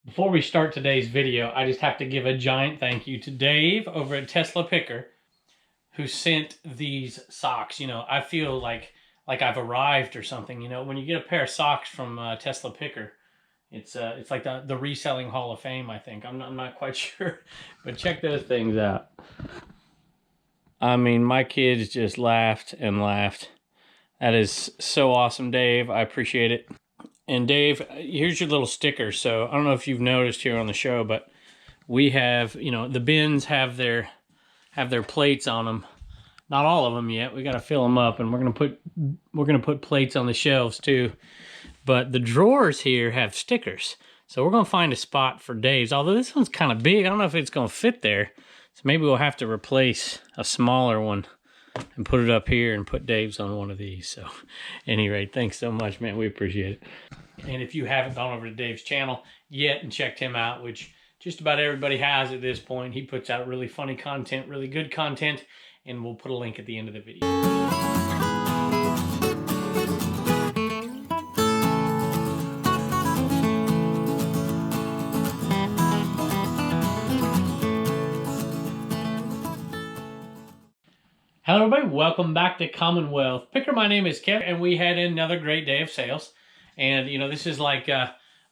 Before we start today's video, I just have to give a giant thank you to Dave over at Tesla Picker who sent these socks. You know, I feel like I've arrived or something. You know, when you get a pair of socks from Tesla Picker, it's like the reselling Hall of Fame, I think. I'm not quite sure, but check those things out. I mean, my kids just laughed and laughed. That is so awesome, Dave. I appreciate it. And Dave, here's your little sticker. So I don't know if you've noticed here on the show, but we have, you know, the bins have their plates on them. Not all of them yet. We got to fill them up, and we're gonna put plates on the shelves too. But the drawers here have stickers, so we're gonna find a spot for Dave's. Although this one's kind of big, I don't know if it's gonna fit there. So maybe we'll have to replace a smaller one and put it up here and put Dave's on one of these. So, anyway, thanks so much, man. We appreciate it. And if you haven't gone over to Dave's channel yet and checked him out, which just about everybody has at this point, he puts out really funny content, really good content, and we'll put a link at the end of the video. Hello everybody, welcome back to Commonwealth Picker. My name is Kevin, and we had another great day of sales. And you know, this is like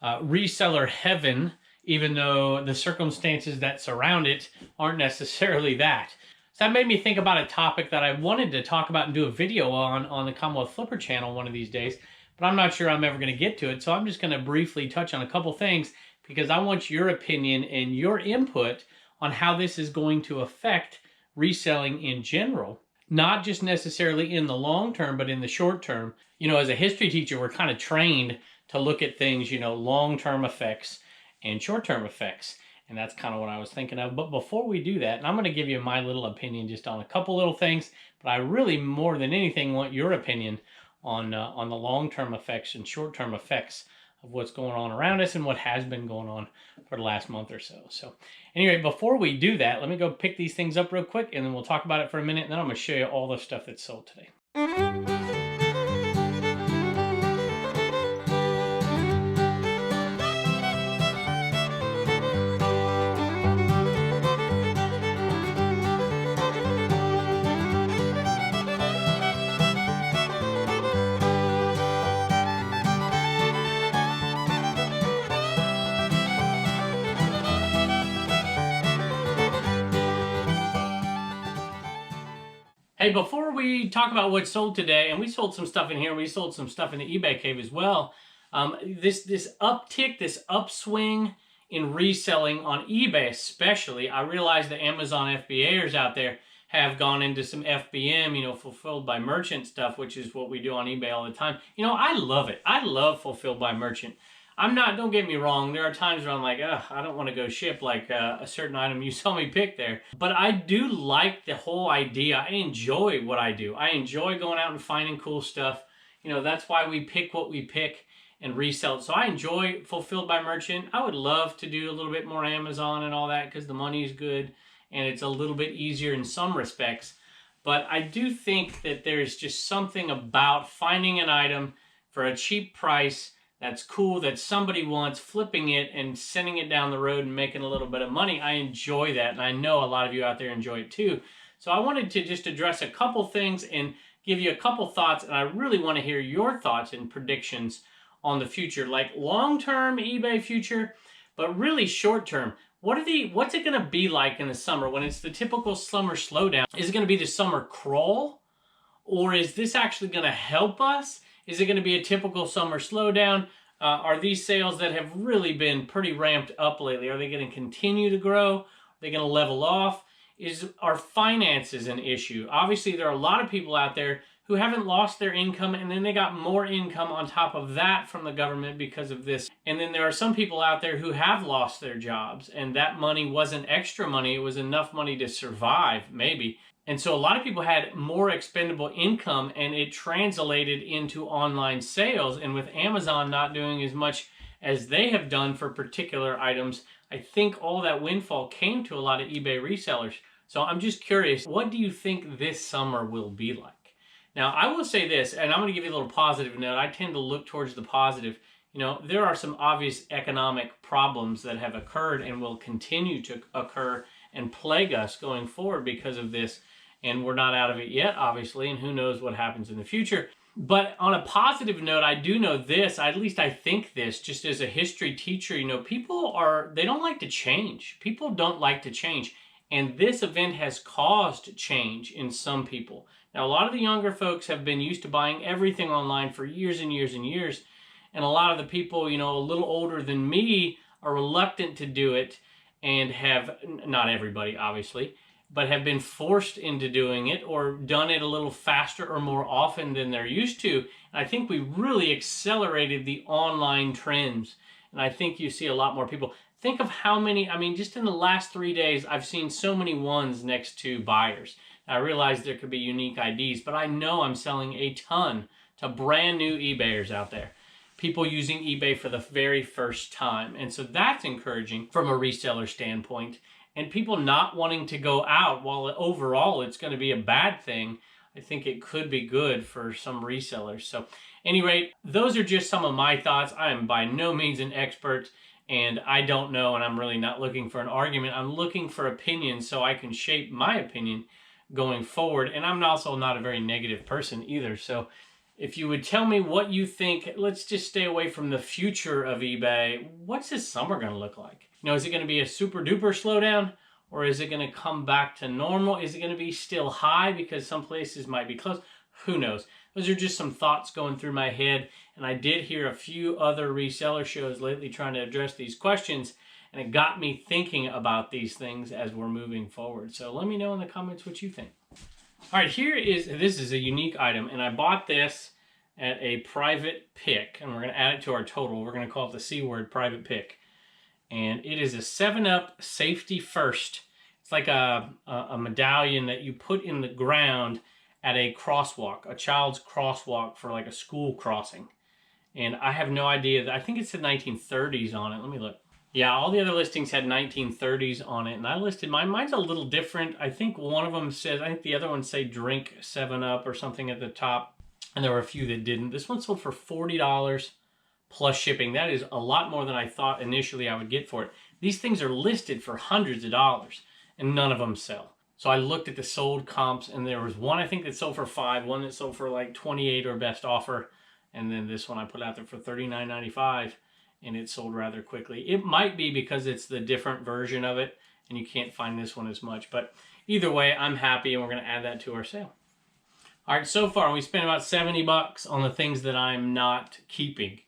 reseller heaven, even though the circumstances that surround it aren't necessarily that. So that made me think about a topic that I wanted to talk about and do a video on the Commonwealth Flipper channel one of these days, but I'm not sure I'm ever going to get to it. So I'm just going to briefly touch on a couple things because I want your opinion and your input on how this is going to affect reselling in general, not just necessarily in the long term, but in the short term. You know, as a history teacher, we're kind of trained to look at things, you know, long-term effects and short-term effects. And that's kind of what I was thinking of. But before we do that, and I'm going to give you my little opinion just on a couple little things, but I really, more than anything, want your opinion on the long-term effects and short-term effects of what's going on around us and what has been going on for the last month or so. So anyway, before we do that, let me go pick these things up real quick, and then we'll talk about it for a minute, and then I'm going to show you all the stuff that's sold today. Hey, before we talk about what's sold today, and we sold some stuff in here, we sold some stuff in the eBay cave as well. This uptick, this upswing in reselling on eBay especially, I realize the Amazon FBAers out there have gone into some FBM, you know, fulfilled by merchant stuff, which is what we do on eBay all the time. You know, I love it. I love fulfilled by merchant. Don't get me wrong, there are times where I'm like, I don't want to go ship like a certain item you saw me pick there. But I do like the whole idea. I enjoy what I do. I enjoy going out and finding cool stuff. You know, that's why we pick what we pick and resell it. So I enjoy fulfilled by merchant. I would love to do a little bit more Amazon and all that because the money is good and it's a little bit easier in some respects. But I do think that there's just something about finding an item for a cheap price that's cool, that somebody wants, flipping it and sending it down the road and making a little bit of money. I enjoy that, and I know a lot of you out there enjoy it too. So I wanted to just address a couple things and give you a couple thoughts, and I really want to hear your thoughts and predictions on the future, like long-term eBay future, but really short-term. What's it going to be like in the summer when it's the typical summer slowdown? Is it going to be the summer crawl, or is this actually going to help us? Is it going to be a typical summer slowdown? Are these sales that have really been pretty ramped up lately, are they going to continue to grow? Are they going to level off? Are finances an issue? Obviously, there are a lot of people out there who haven't lost their income, and then they got more income on top of that from the government because of this. And then there are some people out there who have lost their jobs, and that money wasn't extra money. It was enough money to survive, maybe. And so a lot of people had more expendable income, and it translated into online sales. And with Amazon not doing as much as they have done for particular items, I think all that windfall came to a lot of eBay resellers. So I'm just curious, what do you think this summer will be like? Now, I will say this, and I'm going to give you a little positive note. I tend to look towards the positive. You know, there are some obvious economic problems that have occurred and will continue to occur and plague us going forward because of this. And we're not out of it yet, obviously, and who knows what happens in the future. But on a positive note, I do know this, at least I think this, just as a history teacher, you know, they don't like to change. People don't like to change. And this event has caused change in some people. Now, a lot of the younger folks have been used to buying everything online for years and years and years. And a lot of the people, you know, a little older than me are reluctant to do it and have, not everybody, obviously, but have been forced into doing it or done it a little faster or more often than they're used to. And I think we really accelerated the online trends. And I think you see a lot more people. Think of how many, I mean, just in the last 3 days, I've seen so many ones next to buyers. I realize there could be unique IDs, but I know I'm selling a ton to brand new eBayers out there. People using eBay for the very first time. And so that's encouraging from a reseller standpoint. And people not wanting to go out, while overall it's going to be a bad thing, I think it could be good for some resellers. So, any rate, those are just some of my thoughts. I am by no means an expert, and I don't know, and I'm really not looking for an argument. I'm looking for opinions so I can shape my opinion going forward. And I'm also not a very negative person either. So, if you would tell me what you think, let's just stay away from the future of eBay. What's this summer going to look like? You know, is it going to be a super duper slowdown, or is it going to come back to normal? Is it going to be still high because some places might be closed? Who knows? Those are just some thoughts going through my head. And I did hear a few other reseller shows lately trying to address these questions, and it got me thinking about these things as we're moving forward. So let me know in the comments what you think. All right, this is a unique item, and I bought this at a private pick, and we're going to add it to our total. We're going to call it the C word, private pick. And it is a 7-Up Safety First. It's like a medallion that you put in the ground at a crosswalk, a child's crosswalk for like a school crossing. And I have no idea. I think it said 1930s on it. Let me look. Yeah, all the other listings had 1930s on it, and I listed mine. Mine's a little different. I think one of them says, I think the other ones say drink 7-Up or something at the top, and there were a few that didn't. This one sold for $40 plus shipping. That is a lot more than I thought initially I would get for it. These things are listed for hundreds of dollars, and none of them sell. So I looked at the sold comps, and there was one I think that sold for $5, one that sold for like $28 or best offer, and then this one I put out there for $39.95. And it sold rather quickly. It might be because it's the different version of it, and you can't find this one as much. But either way, I'm happy, and we're going to add that to our sale. All right, so far we spent about $70 on the things that I'm not keeping,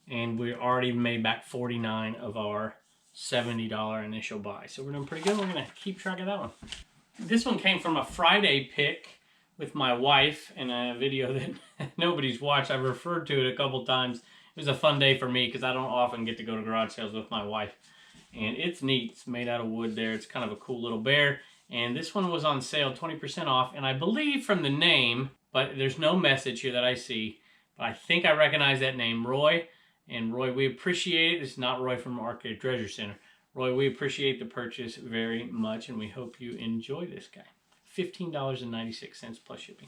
and we already made back $49 of our $70 initial buy. So we're doing pretty good. We're going to keep track of that one. This one came from a Friday pick with my wife in a video that nobody's watched. I've referred to it a couple times. It was a fun day for me because I don't often get to go to garage sales with my wife. And it's neat. It's made out of wood there. It's kind of a cool little bear. And this one was on sale, 20% off. And I believe from the name, but there's no message here that I see. But I think I recognize that name, Roy. And Roy, we appreciate it. It's not Roy from Arcade Treasure Center. Roy, we appreciate the purchase very much. And we hope you enjoy this guy. $15.96 plus shipping.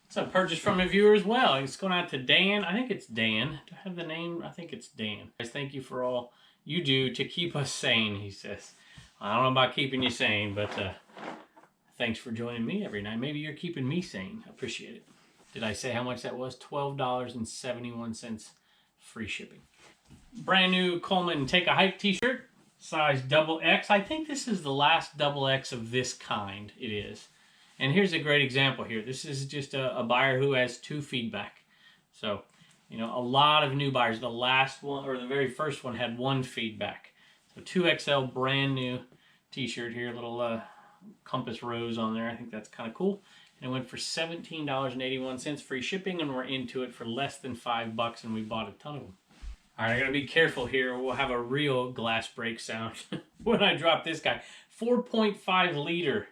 It's a purchase from a viewer as well. It's going out to Dan. I think it's Dan. Do I have the name? I think it's Dan. Guys, thank you for all you do to keep us sane, he says. I don't know about keeping you sane, but thanks for joining me every night. Maybe you're keeping me sane. I appreciate it. Did I say how much that was? $12.71 free shipping. Brand new Coleman Take a Hike t-shirt, size XX. I think this is the last XX of this kind. It is. And here's a great example here. This is just a buyer who has 2 feedback. So, you know, a lot of new buyers. The last one, or the very first one, had 1 feedback. So 2XL brand new t-shirt here, little compass rose on there. I think that's kind of cool. And it went for $17.81 free shipping, and we're into it for less than $5, and we bought a ton of them. All right, I gotta be careful here. We'll have a real glass break sound when I drop this guy. 4.5 liter.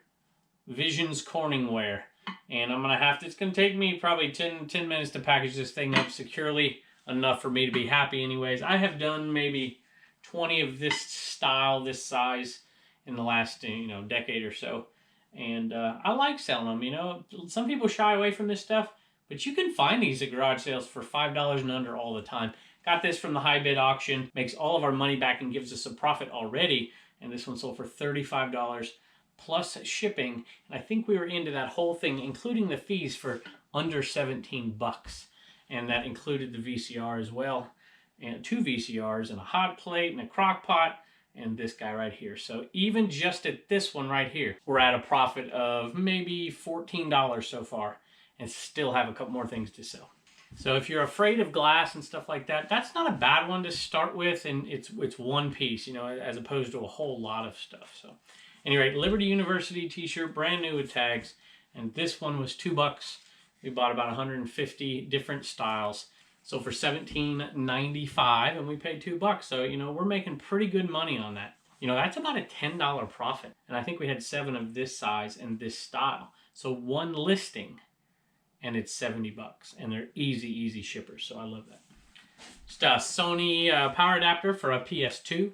Visions Corningware, and I'm gonna it's gonna take me probably 10 minutes to package this thing up securely, enough for me to be happy anyways. I have done maybe 20 of this style, this size in the last decade or so, and I like selling them. You know, some people shy away from this stuff, but you can find these at garage sales for $5 and under all the time. Got this from the high bid auction. Makes all of our money back and gives us a profit already. And this one sold for $35 plus shipping. And I think we were into that whole thing, including the fees, for under 17 bucks. And that included the VCR as well. And 2 VCRs and a hot plate and a crock pot and this guy right here. So even just at this one right here, we're at a profit of maybe $14 so far and still have a couple more things to sell. So if you're afraid of glass and stuff like that, that's not a bad one to start with, and it's one piece, you know, as opposed to a whole lot of stuff. So anyway, Liberty University t-shirt, brand new with tags, and this one was $2. We bought about 150 different styles. So for $17.95, and we paid $2. So, you know, we're making pretty good money on that. You know, that's about a $10 profit. And I think we had 7 of this size and this style. So one listing, and it's 70 bucks. And they're easy shippers. So I love that. Just a Sony power adapter for a PS2.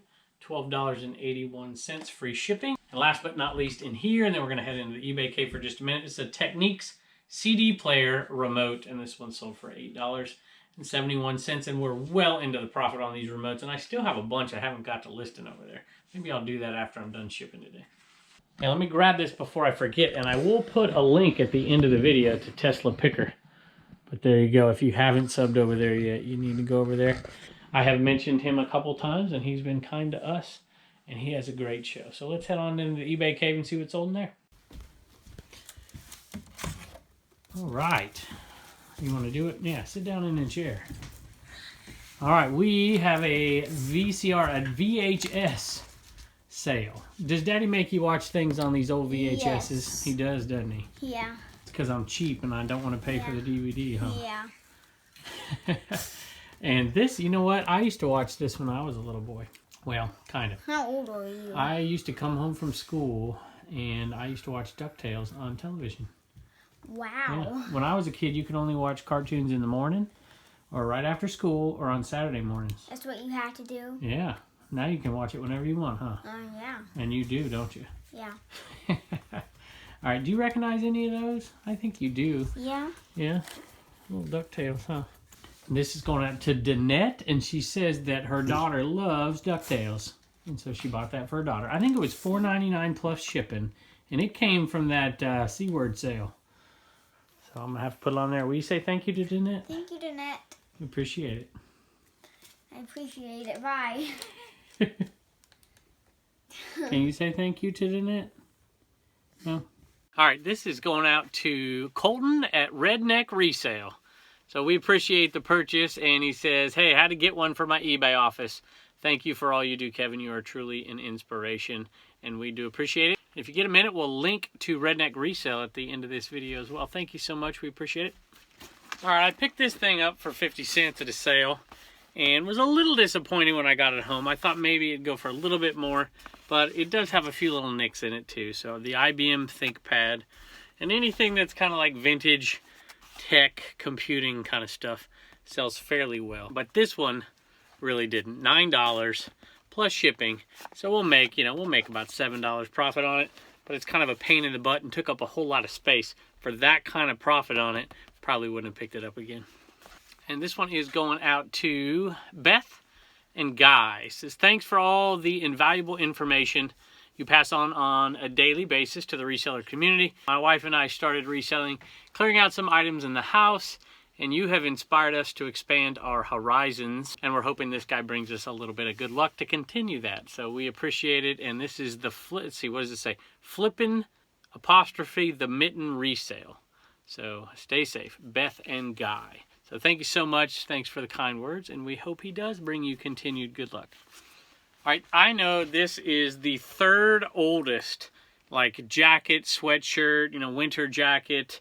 $12.81 free shipping. And last but not least in here, and then we're going to head into the eBay cave for just a minute. It's a Techniques CD player remote. And this one sold for $8.71, and we're well into the profit on these remotes, and I still have a bunch I haven't got to listing over there. Maybe I'll do that after I'm done shipping today. Now let me grab this before I forget, and I will put a link at the end of the video to Tesla Picker. But there you go. If you haven't subbed over there yet, you need to go over there. I have mentioned him a couple times, and he's been kind to us, and he has a great show. So let's head on into the eBay cave and see what's sold in there. All right. You want to do it? Yeah, sit down in a chair. All right, we have a VCR, a VHS sale. Does Daddy make you watch things on these old VHSs? Yes. He does, doesn't he? Yeah. It's because I'm cheap and I don't want to pay for the DVD, huh? Yeah. And this, you know what? I used to watch this when I was a little boy. Well, kind of. How old are you? I used to come home from school and I used to watch DuckTales on television. Wow. Yeah. When I was a kid, you could only watch cartoons in the morning or right after school or on Saturday mornings. That's what you had to do? Yeah. Now you can watch it whenever you want, huh? Yeah. And you do, don't you? Yeah. All right. Do you recognize any of those? I think you do. Yeah. Yeah. Little DuckTales, huh? And this is going out to Danette, and she says that her daughter loves DuckTales. And so she bought that for her daughter. I think it was $4.99 plus shipping. And it came from that C-word sale. So I'm going to have to put it on there. Will you say thank you to Danette? Thank you, Danette. We appreciate it. I appreciate it. Bye. Can you say thank you to Danette? No? All right, this is going out to Colton at Redneck Resale. So we appreciate the purchase, and he says, hey, I had to get one for my eBay office. Thank you for all you do, Kevin. You are truly an inspiration, and we do appreciate it. If you get a minute, we'll link to Redneck Resale at the end of this video as well. Thank you so much. We appreciate it. All right, I picked this thing up for 50 cents at a sale and was a little disappointed when I got it home. I thought maybe it'd go for a little bit more, but it does have a few little nicks in it too. So the IBM ThinkPad and anything that's kind of like vintage tech computing kind of stuff sells fairly well. But this one really didn't. $9 plus shipping. So we'll make about $7 profit on it. But it's kind of a pain in the butt and took up a whole lot of space. For that kind of profit on it, probably wouldn't have picked it up again. And this one is going out to Beth and Guy. It says, thanks for all the invaluable information you pass on a daily basis to the reseller community. My wife and I started reselling, clearing out some items in the house, and you have inspired us to expand our horizons, and we're hoping this guy brings us a little bit of good luck to continue that. So we appreciate it, and this is the, let's see, what does it say? Flippin' apostrophe the mitten resale. So stay safe, Beth and Guy. So thank you so much. Thanks for the kind words, and we hope he does bring you continued good luck. All right, I know this is the third oldest, like jacket, sweatshirt, winter jacket,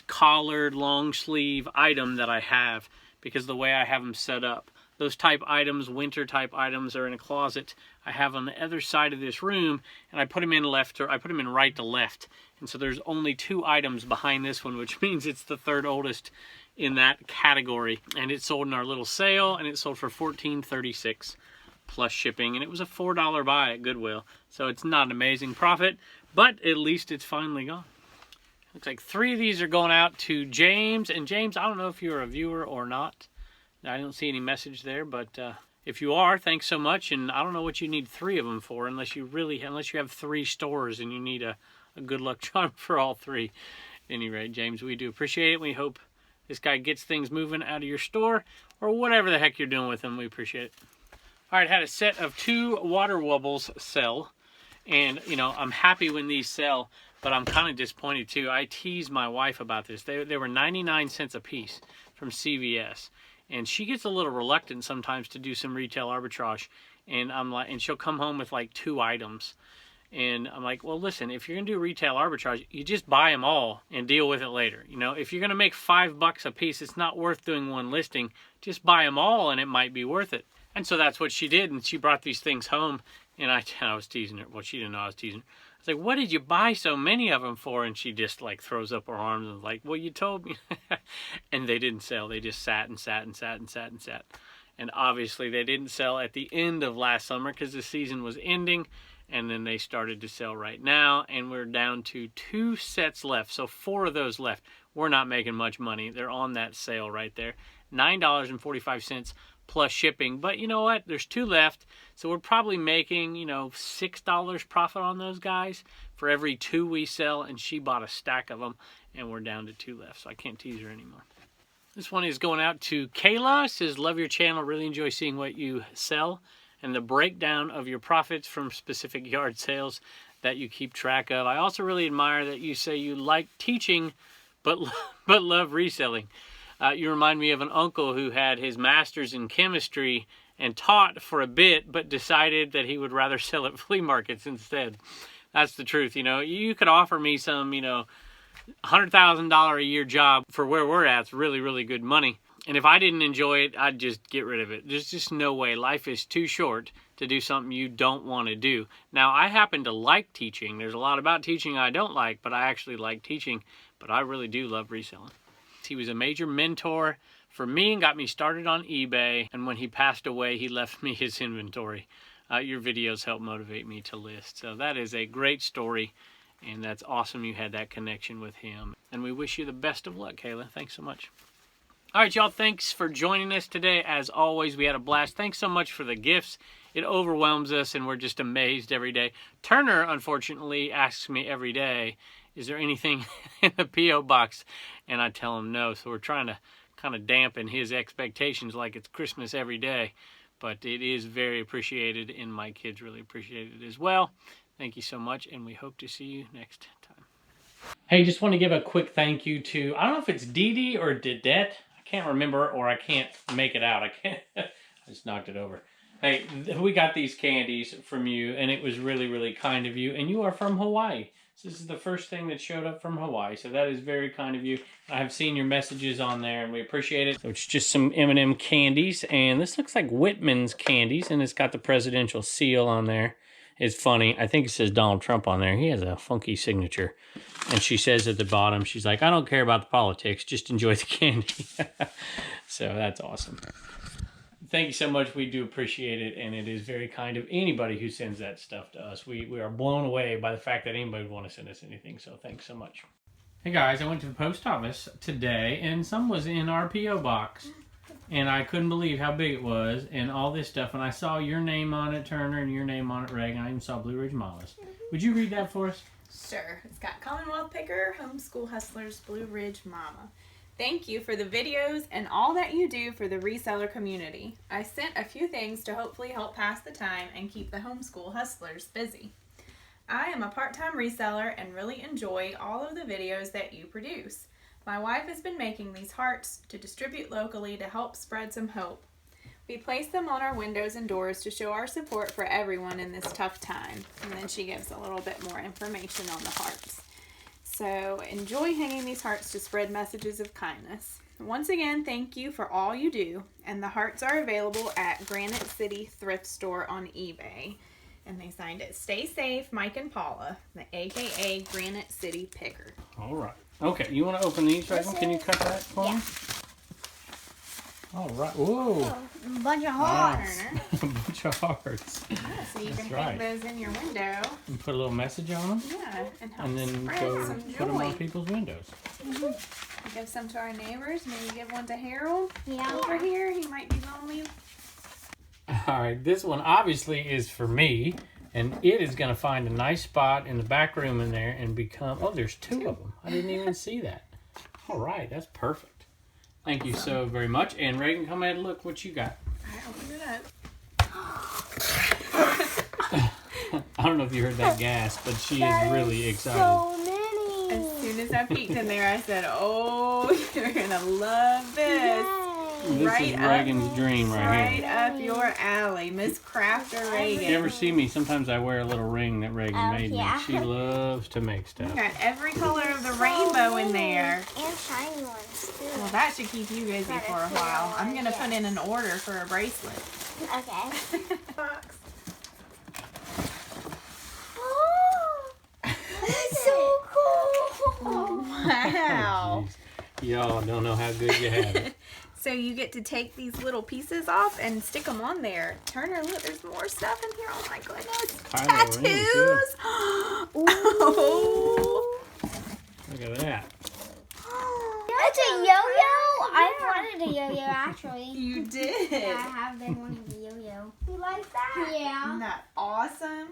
collared, long sleeve item that I have because of the way I have them set up. Those type items, winter type items, are in a closet I have on the other side of this room, and I put them in right to left. And so there's only 2 items behind this one, which means it's the third oldest in that category. And it sold in our little sale, and it sold for $14.36 plus shipping, and it was a $4 buy at Goodwill. So it's not an amazing profit, but at least it's finally gone. Looks like 3 of these are going out to James. And James, I don't know if you're a viewer or not, I don't see any message there, but if you are, thanks so much. And I don't know what you need 3 of them for, unless you have 3 stores and you need a good luck charm for all 3. At any rate, James, we do appreciate it. We hope this guy gets things moving out of your store or whatever the heck you're doing with them. We appreciate it. All right, had a set of 2 water wobbles sell. And, you know, I'm happy when these sell, but I'm kind of disappointed too. I teased my wife about this. They were 99 cents a piece from CVS. And she gets a little reluctant sometimes to do some retail arbitrage. And I'm like, and she'll come home with like 2 items. And I'm like, well, listen, if you're going to do retail arbitrage, you just buy them all and deal with it later. You know, if you're going to make $5 a piece, it's not worth doing one listing. Just buy them all and it might be worth it. And so that's what she did. And she brought these things home. And I was teasing her. Well, she didn't know I was teasing her. I was like, what did you buy so many of them for? And she just like throws up her arms and was like, well, you told me. And they didn't sell. They just sat and sat and sat and sat and sat. And obviously they didn't sell at the end of last summer because the season was ending. And then they started to sell right now. And we're down to 2 sets left. So 4 of those left. We're not making much money. They're on that sale right there. $9.45 plus shipping. But you know what? There's 2 left. So we're probably making, you know, $6 profit on those guys for every 2 we sell. And she bought a stack of them. And we're down to 2 left. So I can't tease her anymore. This one is going out to Kayla. It says, love your channel. Really enjoy seeing what you sell and the breakdown of your profits from specific yard sales that you keep track of. I also really admire that you say you like teaching but love reselling. You remind me of an uncle who had his master's in chemistry and taught for a bit, but decided that he would rather sell at flea markets instead. That's the truth, you know. You could offer me some, you know, $100,000 a year job for where we're at. It's really, really good money. And if I didn't enjoy it, I'd just get rid of it. There's just no way. Life is too short to do something you don't want to do. Now, I happen to like teaching. There's a lot about teaching I don't like, but I actually like teaching. But I really do love reselling. He was a major mentor for me and got me started on eBay. And when he passed away, he left me his inventory. Your videos help motivate me to list. So that is a great story. And that's awesome you had that connection with him. And we wish you the best of luck, Kayla. Thanks so much. All right, y'all, thanks for joining us today. As always, we had a blast. Thanks so much for the gifts. It overwhelms us, and we're just amazed every day. Turner, unfortunately, asks me every day, is there anything in the P.O. box? And I tell him no. So we're trying to kind of dampen his expectations like it's Christmas every day. But it is very appreciated, and my kids really appreciate it as well. Thank you so much, and we hope to see you next time. Hey, just want to give a quick thank you to, I don't know if it's Dee Dee or Didette. I can't remember, or I can't make it out. I just knocked it over. Hey, we got these candies from you, and it was really, really kind of you. And you are from Hawaii. So this is the first thing that showed up from Hawaii. So that is very kind of you. I have seen your messages on there, and we appreciate it. So it's just some M&M candies, and this looks like Whitman's candies, and it's got the presidential seal on there. It's funny. I think it says Donald Trump on there. He has a funky signature. And she says at the bottom, she's like, I don't care about the politics. Just enjoy the candy. So that's awesome. Thank you so much. We do appreciate it. And it is very kind of anybody who sends that stuff to us. We are blown away by the fact that anybody would want to send us anything. So thanks so much. Hey guys, I went to the post office today and some was in our P.O. box. And I couldn't believe how big it was and all this stuff. And I saw your name on it, Turner, and your name on it, Reg. And I even saw Blue Ridge Mama's. Would you read that for us? Sure. It's got Commonwealth Picker, Homeschool Hustlers, Blue Ridge Mama. Thank you for the videos and all that you do for the reseller community. I sent a few things to hopefully help pass the time and keep the homeschool hustlers busy. I am a part-time reseller and really enjoy all of the videos that you produce. My wife has been making these hearts to distribute locally to help spread some hope. We place them on our windows and doors to show our support for everyone in this tough time. And then she gives a little bit more information on the hearts. So enjoy hanging these hearts to spread messages of kindness. Once again, thank you for all you do. And the hearts are available at Granite City Thrift Store on eBay. And they signed it, Stay Safe, Mike and Paula, the AKA Granite City Picker. All right. Okay, you want to open these, right? Can you cut that for me? All right. Whoa. A bunch of hearts. Turner. A bunch of hearts. Yeah, so you That's can right. hang those in your window. And put a little message on them. Yeah, and help And then spread go some put them on joy. people's windows. Give some to our neighbors. Maybe give one to Harold Yeah. over here. He might be lonely. All right, this one obviously is for me, and it is going to find a nice spot in the back room in there and become, oh, there's two of them. I didn't even see that. All right, that's perfect. Thank you so very much. And Reagan, come ahead and look what you got. All right, open it up. I don't know if you heard that gasp, but she is really excited. So many. As soon as I peeked in there, I said, "Oh, you're gonna love this." This right is up- Reagan's dream right Right here. up your alley, Miss Crafter Reagan. If you ever see me, sometimes I wear a little ring that Reagan made yeah. me. She loves to make stuff. Got every color of the rainbow in there. And shiny ones too. Well, that should keep you busy for a while. I'm gonna put in an order for a bracelet. Okay. Box. Oh, that's so cool. Wow. Jeez. Y'all don't know how good you have it. So you get to take these little pieces off and stick them on there. Turner, look, there's more stuff in here. Oh my goodness. Kind of a ring, too. Tattoos. Oh. Look at that. That's a yo-yo. I wanted a yo-yo actually. You did. Yeah, I have been wanting a yo-yo. You like that? Yeah. Isn't that awesome?